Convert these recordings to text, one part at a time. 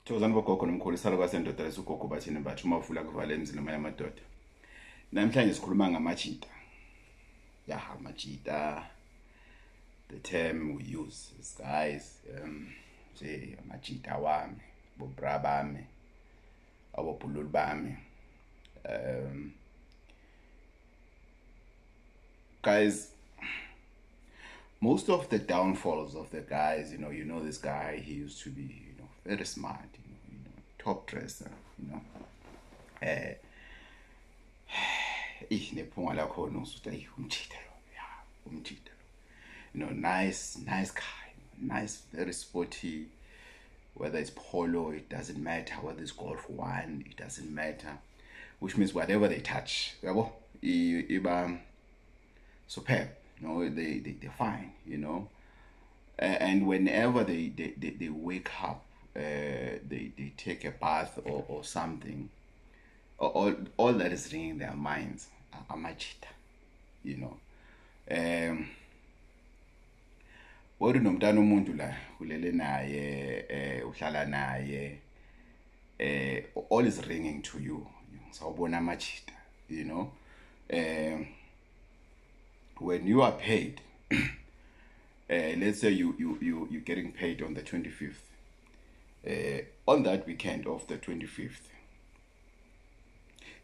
Thokozani bogogo nomkhulu saluka sendoda lesugogo bathini mbatha uma ufula kuvala emzini noma yamadoda. Namhlanje sikhuluma ngamajita. Yeah, amajita. The term we use is guys nje amajita wami, bobra bami, abobhululu bami. Guys, most of the downfalls of the guys, you know this guy, he used to be, very smart, top dresser, nephunga lakho nosuthi umjita lo, umjita lo. Nice guy, nice, very sporty. Whether it's polo, it doesn't matter. Whether it's Golf 1, it doesn't matter. Which means whatever they touch, iba superb. They're fine, and whenever they wake up, they take a bath or something, all that is ringing in their minds, amajita, Wodi nomntana umuntu la ulele naye uhlala naye all is ringing to you. Sawubona amajita, when you are paid, let's say you're getting paid on the 25th. On that weekend of the 25th,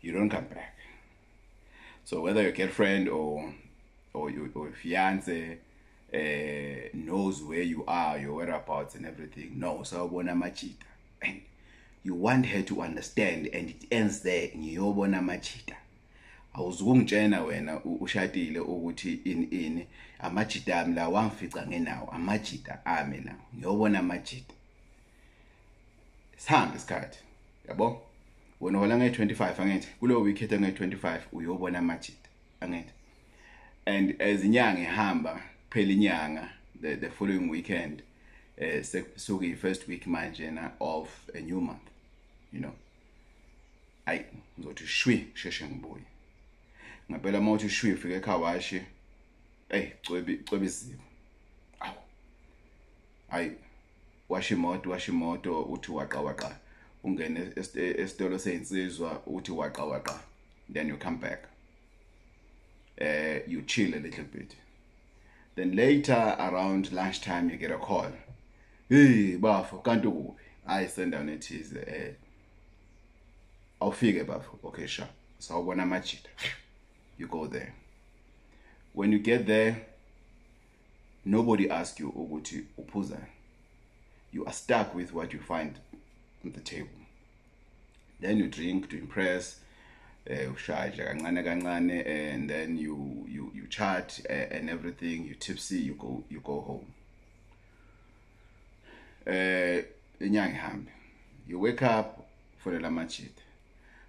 you don't come back. So whether your girlfriend or your fiance knows where you are, your whereabouts and everything, no, sawubona amajita. And you want her to understand, and it ends there. Ngiyobona amajita. Awuzungitshena wena ushadile ukuthi in amajita ami la wangifica ngenawo, amajita ami la ngiyobona amajita. Sihambe isikhathi, yabo? Wena hola nge-25 angithi kulo weekend nge-25 uyobona amajita angithi. And as inyanga ihamba phela inyanga, the following weekend sekusuka first week manje of a new month, ayi ngizothi shwi sheshe ngibuye. Ngapela mawuthi shwi ufike ekhawashe cwebe izimo. Awu ayi washa imoto uthi waqa ungene esitolo seinsizwa uthi waqa, then you come back, you chill a little bit, then later around lunchtime you get a call. Hey bafo kanti kuphi? I send down it is awufike bafo. Okay, sure. Sawubona amajita. You go there. When you get there, nobody asks you ukuthi uphuza. You are stuck with what you find on the table. Then you drink to impress, ushaja kancane, and then you chat and everything. You tipsy, you go home. Inyanga ihambe. You wake up for the lamajita.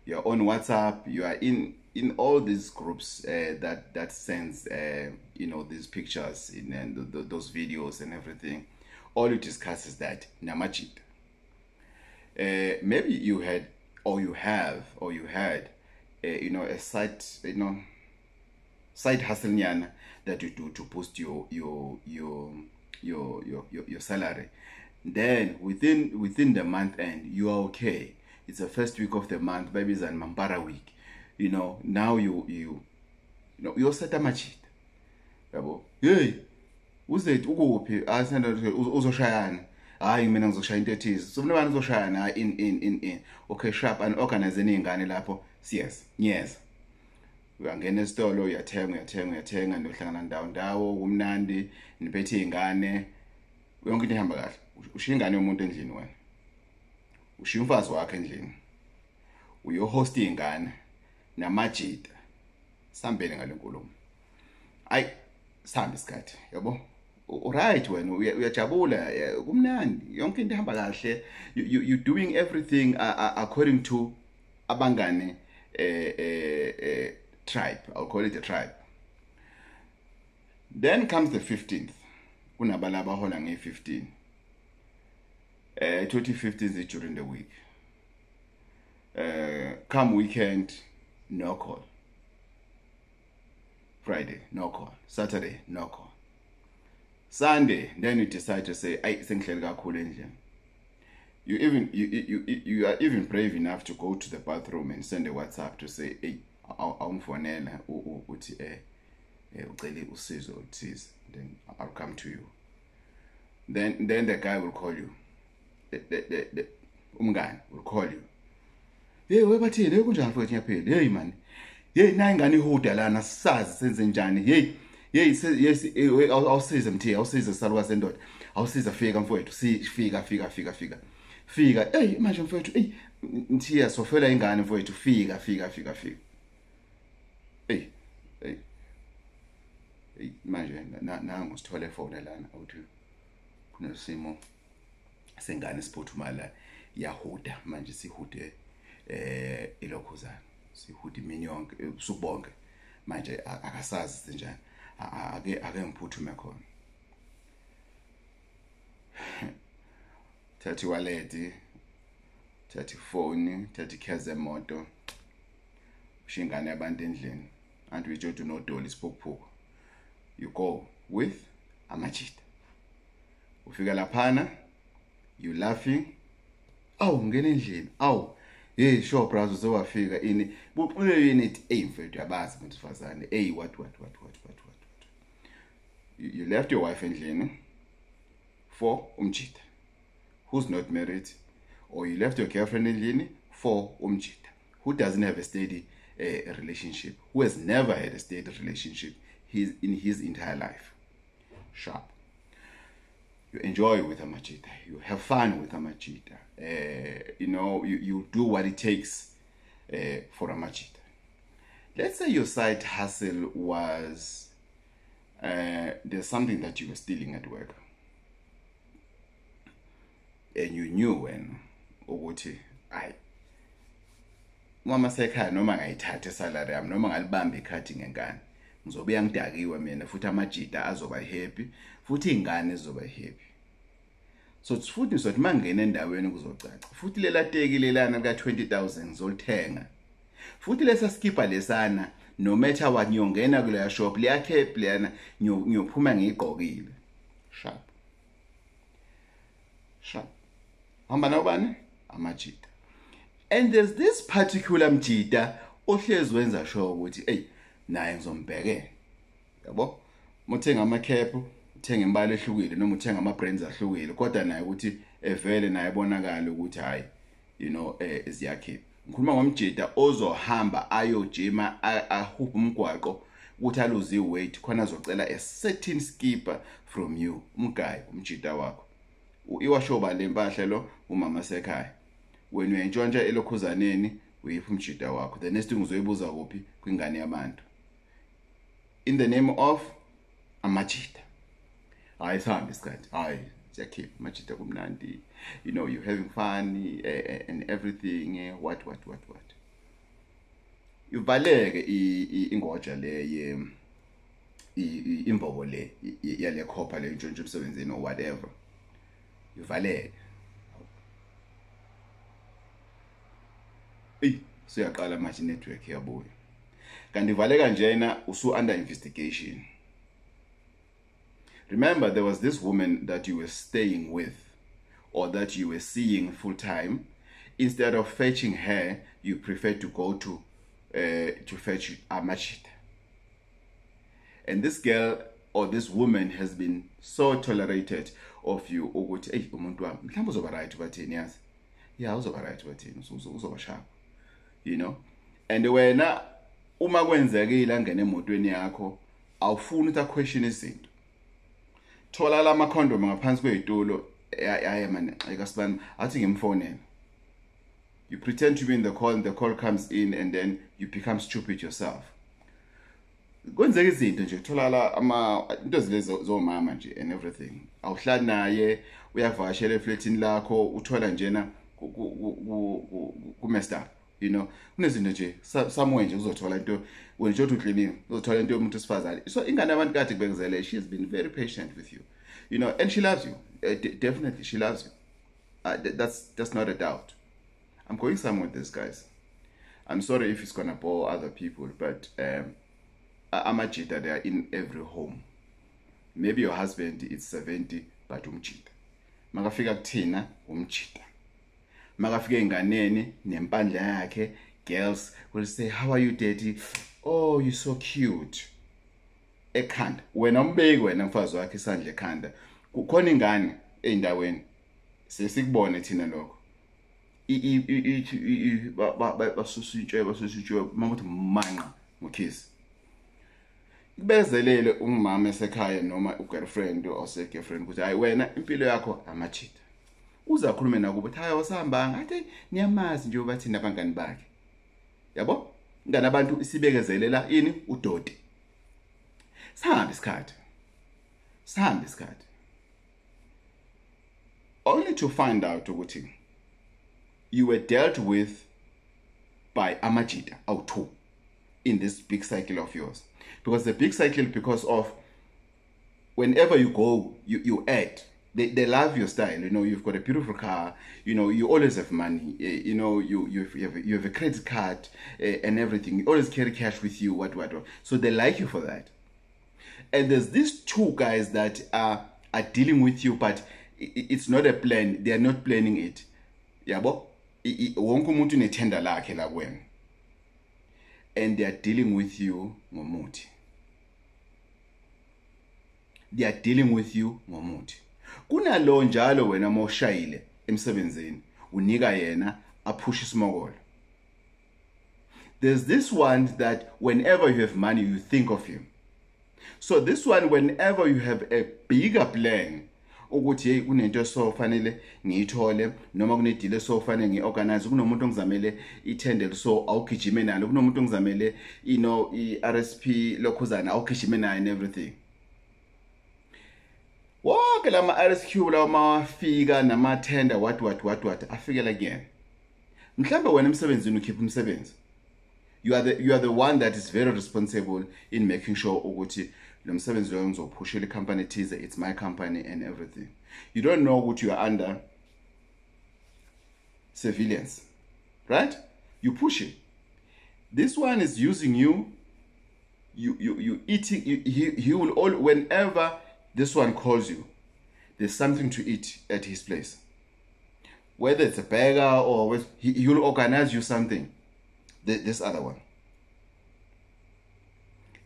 You're on WhatsApp. You are in all these groups that sends these pictures and those videos and everything. All you discuss is that namajita. Maybe you had a side hustle nyana that you do to boost your salary. Then within the month end you are okay. It's the first week of the month, maybe it's an Mambara week. Now you're set amajita. Yabo. Hey, uzet ukuphi? Asanda uzoshayana. Hayi mina ngizoshaya into ethize. So manje uzoshayana in. Okay, sharp and organize izingane lapho. Yes. Uyangena esitolo uyathenga nohlangana ndawo kumnandi niphethe izingane. Yonke into ihamba kahle. Ushiya ingane yomuntu endlini wena. Ushiya umfazi wakhe endlini. Uyohost izingane namajita. Sambele ngalenkulumo. Ayi sambe isikhathi, yabo? Right wena uyajabula kumnandi yonke into ihamba kahle. You doing everything according to abangane tribe. I'll call it a tribe. Then comes the 15th. Kunabalaba hola nge-15. 25th is during the week. Come weekend, no call. Friday, no call. Saturday, no call. Sunday, then you decide to say, I think You are even brave enough to go to the bathroom and send a WhatsApp to say, hey, awungifonela uthi ucela usizo oluthize, then I'll come to you. Then the guy will call you. The umngane will call you. Hey, webathini kunjani mfowethu ngiyaphila. Hey man. Hey na ingane ihuda lana sazi senze njani. Hey yes awusiza mthiya, awusiza saluka sendoda. Awusiza fika mfowethu, fika. Fika. Hey manje mfowethu, hey mthiya sofela ingane mfowethu, fika. Hey manje nangu sithole phone lana awuthi kunesimo sengane siphuthumala yahuda manje sihude ilokhuzana sihude imini yonke ubusuku bonke manje akasazi senjani ake ngiphuthume khona thathi wallet thathi phone thathi kheze emoto ushingane abantu endlini and we jodo no dolly spookphuko. You go with Amajita. Ufika laphana, you laughing. Awu ngene endlini. Awu hey sure brother uzowafika ini. Buqule yini hey mfethu yabazi umuntu sifazane. Hey what. You left your wife endlini for umjita who's not married, or you left your girlfriend endlini for umjita who doesn't have a steady relationship, who has never had a steady relationship in his entire life. Sharp. You enjoy with Amajita. You have fun with Amajita. You do what it takes for Amajita. Let's say your side hustle was there's something that you were stealing at work, and you knew when ukuthi mama sekhaya noma ngayithatha salary yami noma ngalibamba ikhathi ngengane ngizobuya ngidakiwe mina futhi Amajita azoba happy futhi ingane zizoba happy. So futhi sothi mangena endaweni kuzocaca futhi lela teki lelana ka 20,000 ngizolithenga futhi lesa skipper lesana no matter what nyongena kule shop liyakhe lana ngiyophuma ngigqokile. Sharp hamba nobani Amajita. And there's this particular Mjita ohlezi wenza sure ukuthi hey naye ngizombhekela. Yabo? Muthenga ama-cap, uthenga imbali ehlukile noma uthenga ama-brands ahlukile kodwa naye ukuthi evele naye bonakala ukuthi hayi iziyakhe. Ngikhuluma ngomjita ozohamba ayojima ahupha umgwaqo ukuthi aluze weight khona azocela a certain skipper from you. Umgayi umjita wakho. Iwashoba lempahla lo umama sekhaya. When you enjoy elokhuzaneni uyipha umjita wakho. The next thing uzoyibuza kuphi kwingane yabantu. In the name of Amajita. Hayi sihambe isikhathi. Hayi siyakhipha Amajita kumnandi. You're having fun and everything. What. Uvaleke ingoja le imbobo le yale khopha le ntshontsho emsebenzini or whatever. Uvaleke. Suyaqala manje network yabuya. Kanti valeka njena usu under investigation. Remember there was this woman that you were staying with or that you were seeing full time. Instead of fetching her, you prefer to go to fetch Amajita. And this girl or this woman has been so tolerated of you ukuthi hey umuntu wami mhlawumbe uzoba right bathini yazi. Yeah, uzoba right bathini uzoba sharp. And wena uma kwenzekile angena emotweni yakho awufuni ukuthi question izinto. Thola lama condom ngaphansi kwezitulo hayi man ayikasibani athi ngimfonela. You pretend to be in the call comes in and then you become stupid yourself. Kwenzeka izinto nje utholala into zilezo zomama nje and everything. Awuhlali naye uyavakashela eflatini lakho uthola njena ku messed up. Kunezinto nje somewhere nje uzothola into when you to cleaning uzothola into yomuntu sifazane. So ingane abantu kade kubengezele, she has been very patient with you. And she loves you. Definitely she loves you. That's not a doubt. I'm going somewhere with this, guys. I'm sorry if it's gonna bore other people, but Amajita, they are in every home. Maybe your husband is 70 but umjita. Makafika kuthina umjita. Makafike enganeni nempandla yakhe, girls will say, "How are you, daddy? Oh, you're so cute." Ekhanda wena umbeki wena mfazi wakhe isandla ekhanda kukhona ingane endaweni sesikubone thina lokho basusitshwe makuthi manqa ngokhisi kubezelele umama esekhaya noma ugirlfriend ose girlfriend ukuthi hayi wena impilo yakho amajita uza khulume nakubo ukuthi hayi wasahambanga athi niyamazi nje bathi nabangani bakhe yabo ngani abantu isibekezelela ini udoti Sahamba isikhathi only to find out ukuthi you were dealt with by Amajita awu-2 in this big cycle of yours, because the big cycle, because of whenever you go you add. They love your style, you know. You've got a beautiful car, you know. You always have money, you know. You have a credit card and everything. You always carry cash with you. What. So they like you for that. And there's these 2 guys that are dealing with you, but it's not a plan. They are not planning it. Yabo, wonke umuntu unethenda lakhe la kuwena. And they are dealing with you ngomuthi. They are dealing with you ngomuthi. Kunalo njalo wena moshayile emsebenzini unika yena apusha isimokolo. There's this one that whenever you have money you think of him. So this one, whenever you have a bigger plan, ukuthi hey kunento so fanele ngiyithole noma kunedile so fanele ngiorganize, kunomuntu ongizamele ithendele so awugijime nalo, kunomuntu ongizamele iRSP lokhuzana awugijime nayo and everything. Wonke lama RSQ lawa mawafika namathenda what afikela again. Mhlambe wena emsebenzini ukhipha umsebenzi. You are the one that is very responsible in making sure ukuthi lo msebenzi lo ngizophushela company thize, it's my company and everything. You don't know what you are under surveillance, right? You push it. This one is using you. You eating. He will all, whenever this one calls you, there's something to eat at his place. Whether it's a burger or he will organize you something. This other one.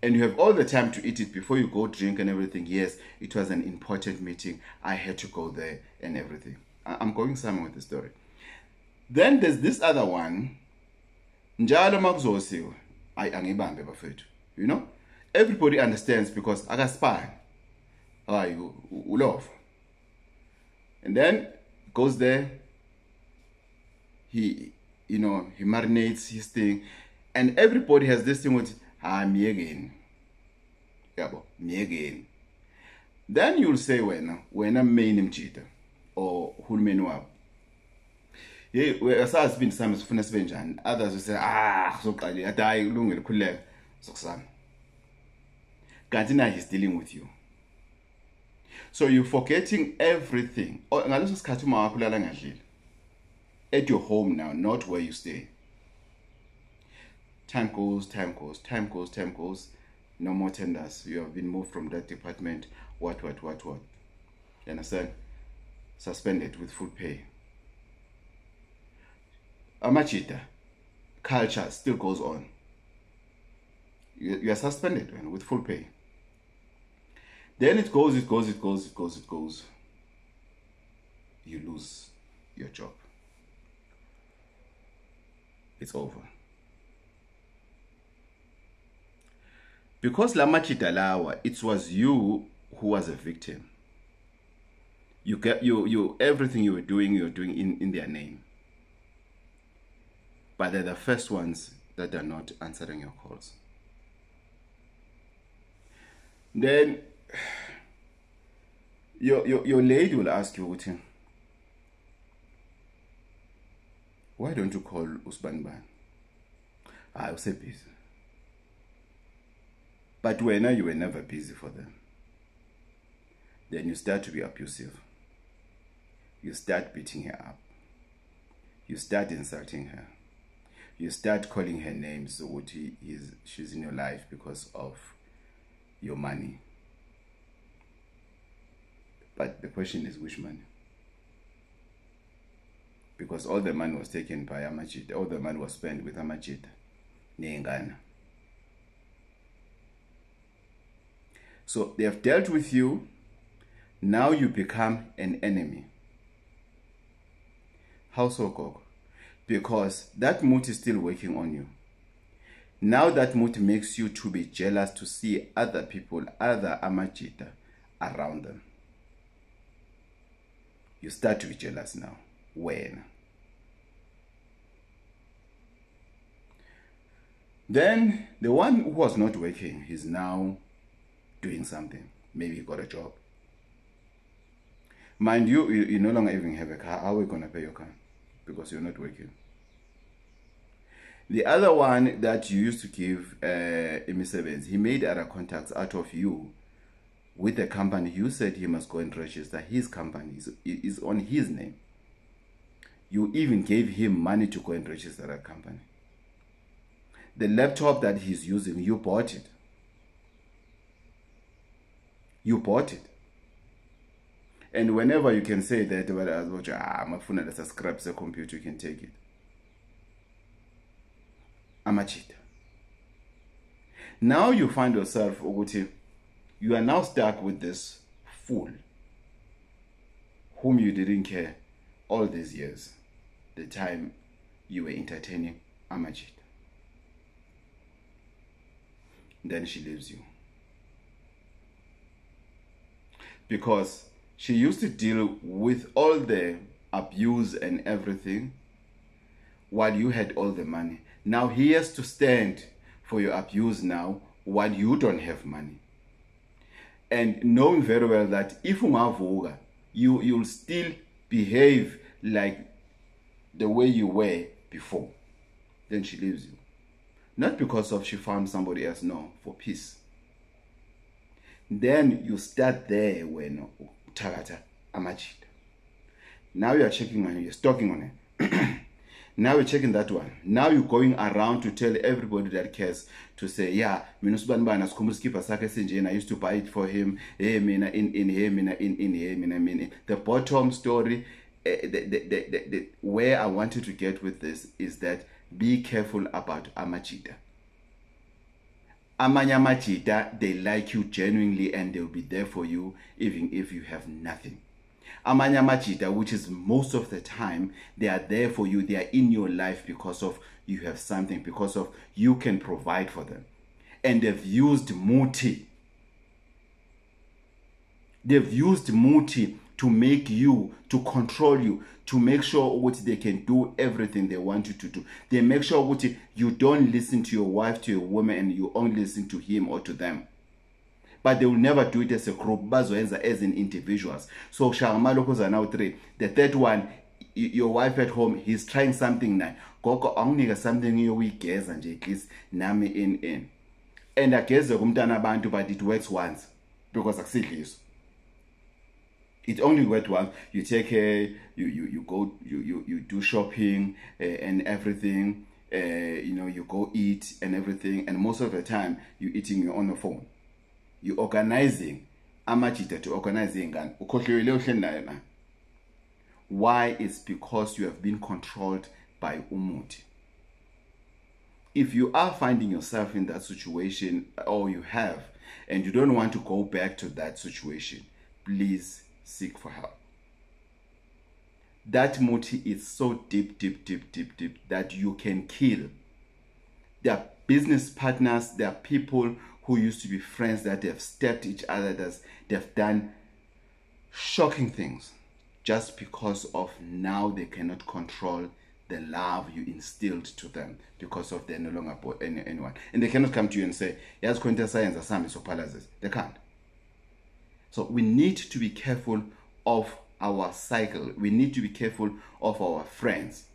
And you have all the time to eat it before you go drink and everything. Yes, it was an important meeting. I had to go there and everything. I'm going somewhere with the story. Then there's this other one. Njalo makuzosiwe angibambe bafethu. You know? Everybody understands because akaspine. You love. And then goes there. He marinates his thing, and everybody has this thing with me again. Yabo, me again. Then you'll say when I'm main Amajita or hulumeni wabo. Yeah, asazi been some sifuna sibe njani. Others will say soqali adayi kulungile khuleka sokusana. Kanti na he's dealing with you. So you're forgetting everything. Ngaleso sikhathi uma wakho ulala ngadlile. At your home now, not where you stay. Time goes. No more tenders. You have been moved from that department. What? You understand? Suspended with full pay. Amajita culture still goes on. You are suspended with full pay. Then it goes. You lose your job. It's over. Because Lamajita lawa, it was you who was a victim. You everything you're doing in their name. But they're the first ones that are not answering your calls. Then your lady will ask you, why don't you call Usbanban? I was busy. But when you were never busy for them, then you start to be abusive. You start beating her up. You start insulting her. You start calling her names, so she's in your life because of your money. But the question is, which money? because all the money was taken by Amajita. All the money was spent with Amajita. Nengana. So they have dealt with you. Now you become an enemy. How so, Gogo? Because that mood is still working on you. Now that mood makes you to be jealous to see other people, other Amajita around them. You start to be jealous now. When? Then the one who was not working is now doing something. Maybe he got a job. Mind you, you no longer even have a car. How are we going to pay your car? Because you're not working. The other one that you used to give Emi7, he made other contacts out of you with the company. You said he must go and register his company. Is on his name. You even gave him money to go and register that company. The laptop that he's using, you bought it. You bought it. And whenever you can say that, my phone has a scrap the computer, you can take it. Amajita. Now you find yourself, Oguti, you are now stuck with this fool whom you didn't care all these years, the time you were entertaining Amajita. Then she leaves you. Because she used to deal with all the abuse and everything while you had all the money. Now he has to stand for your abuse now while you don't have money. And knowing very well that if you'll still behave like the way you were before. Then she leaves you. Not because of she found somebody else, no, for peace. Then you start there when Tagata Amajita. Now you are checking on it, you're stalking on it. Now you're checking that one. Now you're going around to tell everybody that cares to say, yeah, I used to buy it for him. The bottom story, where I wanted to get with this is that be careful about Amajita. Amajita, they like you genuinely and they'll be there for you even if you have nothing. Amajita, which is most of the time, they are there for you. They are in your life because of you have something, because of you can provide for them. And they've used Muti. They've used Muti to make you, to control you, to make sure what they can do everything they want you to do. They make sure what you don't listen to your wife, to your woman, and you only listen to him or to them. But they will never do it as a group, as in individuals. So Shagamaloko's now 3. The third one, your wife at home, he's trying something now. Gogo only something you we guess and at least nami in. And I guess the kumtana bantu, but it works once. Because actually it only works once. You take you go you do shopping and everything. You go eat and everything, and most of the time you eating on the phone. You organizing Amajita to organizing and why? It's because you have been controlled by Umuti. If you are finding yourself in that situation, or you have, and you don't want to go back to that situation, please seek for help. That Muti is so deep that you can kill. There are business partners, there are people who used to be friends that have stabbed each other, that they've done shocking things just because of now they cannot control the love you instilled to them because of they're no longer anyone. And they cannot come to you and say, yes, quintessence science or palaces. They can't. So we need to be careful of our cycle. We need to be careful of our friends.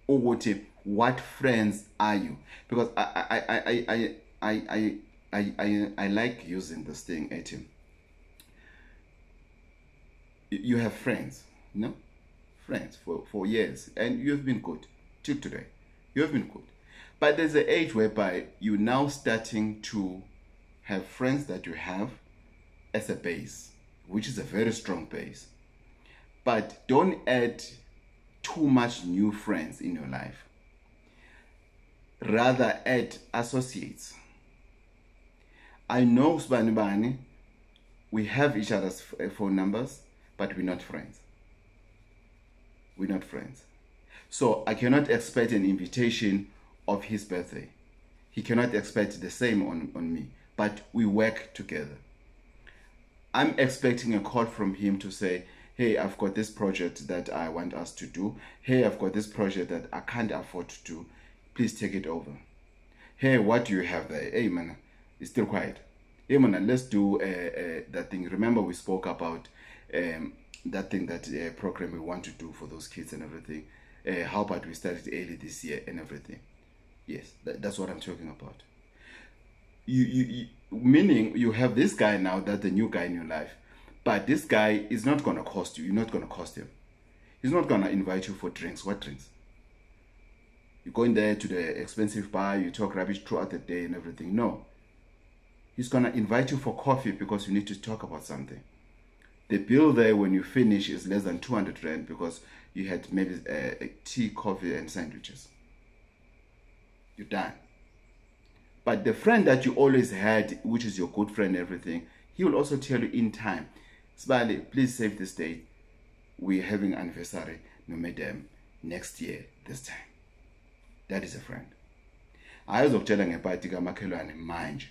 What friends are you? Because I like using this thing at him. You have friends, no? Friends for years, and you have been good till today. You have been good. But there's an age whereby you're now starting to have friends that you have as a base, which is a very strong base. But don't add too much new friends in your life. Rather add associates. I know Sbanibani, we have each other's phone numbers, but we're not friends. We're not friends. So I cannot expect an invitation of his birthday. He cannot expect the same on me, but we work together. I'm expecting a call from him to say, hey, I've got this project that I want us to do. Hey, I've got this project that I can't afford to do. Please take it over. Hey, what do you have there? Hey, man, it's still quiet. Hey, man, let's do that thing. Remember we spoke about that thing, that program we want to do for those kids and everything. How about we started early this year and everything? Yes, that's what I'm talking about. Meaning you have this guy now, that's the new guy in your life, but this guy is not going to cost you. You're not going to cost him. He's not going to invite you for drinks. What drinks? You go in there to the expensive bar, you talk rubbish throughout the day and everything. No. He's going to invite you for coffee because you need to talk about something. The bill there when you finish is less than 200 rand because you had maybe a tea, coffee, and sandwiches. You're done. But the friend that you always had, which is your good friend and everything, he will also tell you in time, Sibali, please save this date. We're having an anniversary, no madam, next year, this time. That is a friend. Ayazokutshela ngepati kamakhelwane manje.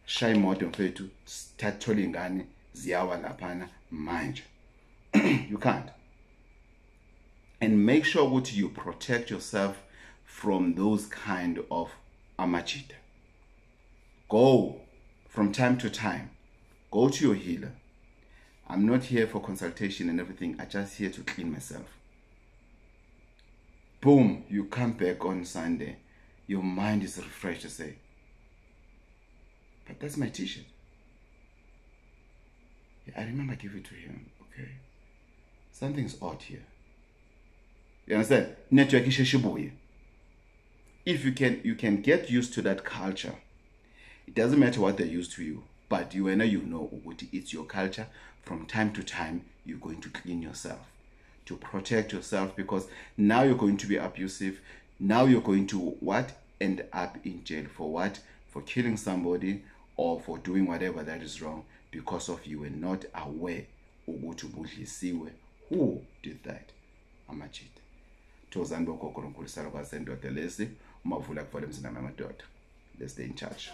Shaya imoto mfethu, thathola ingane ziyawa laphana manje. You can't. And make sure that you protect yourself from those kind of Amajita. Go from time to time. Go to your healer. I'm not here for consultation and everything. I'm just here to clean myself. Boom, you come back on Sunday. Your mind is refreshed to say, but that's my t-shirt. Yeah, I remember giving it to him. Okay. Something's odd here. You understand? Network is a if you can get used to that culture, it doesn't matter what they're used to you, but you know it's your culture. From time to time, you're going to clean yourself to protect yourself, because now you're going to be abusive. Now you're going to end up in jail for what? For killing somebody or for doing whatever that is wrong because of you were not aware who did that. Amajita. Let's stay in touch.